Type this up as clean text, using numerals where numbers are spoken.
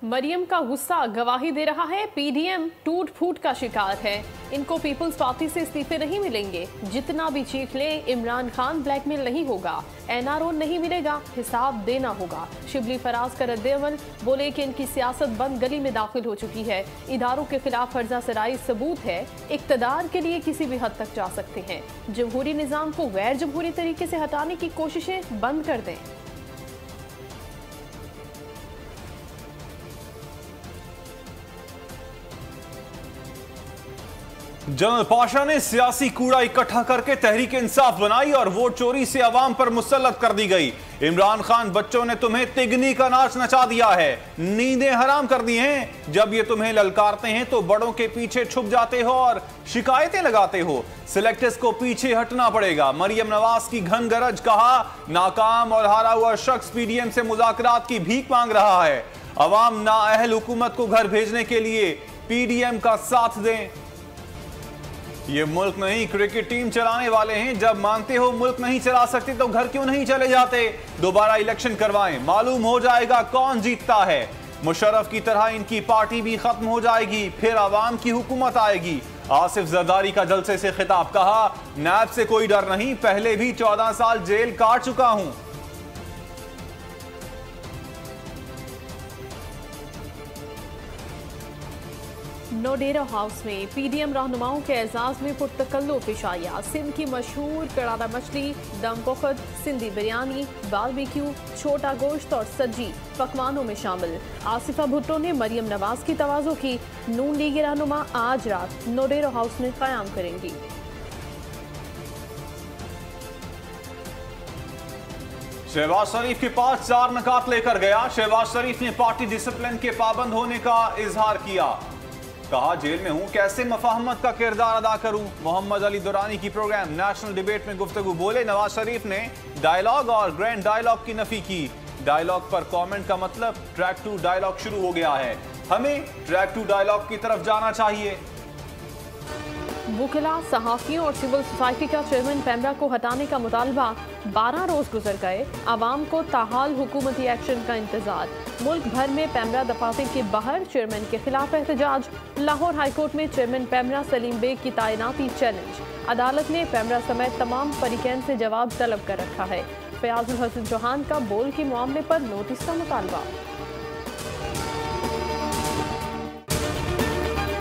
मरियम का गुस्सा गवाही दे रहा है। पीडीएम टूट फूट का शिकार है। इनको पीपल्स पार्टी से इस्तीफे नहीं मिलेंगे। जितना भी चीख ले, इमरान खान ब्लैकमेल नहीं होगा, एनआरओ नहीं मिलेगा, हिसाब देना होगा। शिबली फराज का रद्द-ए-अमल, बोले कि इनकी सियासत बंद गली में दाखिल हो चुकी है। इदारों के खिलाफ फर्जा सराई सबूत है। इक्तदार के लिए किसी भी हद तक जा सकते हैं। जमहूरी निज़ाम को गैर जमहूरी तरीके से हटाने की कोशिशें बंद कर दें। जनरल पाशा ने सियासी कूड़ा इकट्ठा करके तहरीक इंसाफ बनाई और वोट चोरी से अवाम पर मुसल्लत कर दी गई। इमरान खान, बच्चों ने तुम्हें तिगनी का नाच नचा दिया है, नींदें हराम कर दी हैं। जब ये तुम्हें ललकारते हैं तो बड़ों के पीछे छुप जाते हो और शिकायतें लगाते हो। सिलेक्टर्स को पीछे हटना पड़ेगा। मरियम नवाज की घन गरज, कहा नाकाम और हारा हुआ शख्स पीडीएम से मुज़ाकरात की भीख मांग रहा है। अवाम नाअहल हुकूमत को घर भेजने के लिए पीडीएम का साथ दें। ये मुल्क नहीं, क्रिकेट टीम चलाने वाले हैं। जब मानते हो मुल्क नहीं चला सकते तो घर क्यों नहीं चले जाते? दोबारा इलेक्शन करवाएं, मालूम हो जाएगा कौन जीतता है। मुशर्रफ की तरह इनकी पार्टी भी खत्म हो जाएगी, फिर आवाम की हुकूमत आएगी। आसिफ जरदारी का जलसे से खिताब, कहा नैब से कोई डर नहीं, पहले भी 14 साल जेल काट चुका हूं। नोडेरा हाउस में पीडीएम रहनुमाओं के एजाज में पुरतकल्लुफ इशाया। सिंध की मशहूर कड़ारा मछली, दम पुख्त, सिंधी बिरयानी, बारबेक्यू, छोटा गोश्त और सज्जी पकवानों में शामिल। आसिफा भुट्टो ने मरियम नवाज की तवाज़ो की। नून लीग रहनुमा आज रात नोडेरा हाउस में क़याम करेंगी। शहबाज शरीफ के पास 4 नकात लेकर गया। शहबाज शरीफ ने पार्टी डिसिप्लिन के पाबंद होने का इजहार किया। कहा जेल में हूं, कैसे मफाहमत का किरदार अदा करूं। मोहम्मद अली दुरानी की प्रोग्राम नेशनल डिबेट में गुफ्तगू, बोले नवाज शरीफ ने डायलॉग और ग्रैंड डायलॉग की नफी की। डायलॉग पर कमेंट का मतलब ट्रैक टू डायलॉग शुरू हो गया है, हमें ट्रैक टू डायलॉग की तरफ जाना चाहिए। वकीला, सहाफियों और सिविल सोसाइटी का चेयरमैन पैमरा को हटाने का मुतालबा। 12 रोज गुजर गए, आवाम को ताहाल हुकूमती एक्शन का इंतजार। मुल्क भर में पैमरा दफातर के बाहर चेयरमैन के खिलाफ एहतजाज। लाहौर हाईकोर्ट में चेयरमैन पैमरा सलीम बेग की तैनाती चैलेंज। अदालत ने पैमरा समेत तमाम फरीकैन से जवाब तलब कर रखा है। फयाजुल हसन चौहान का बोल के मामले पर नोटिस का मुतालबा।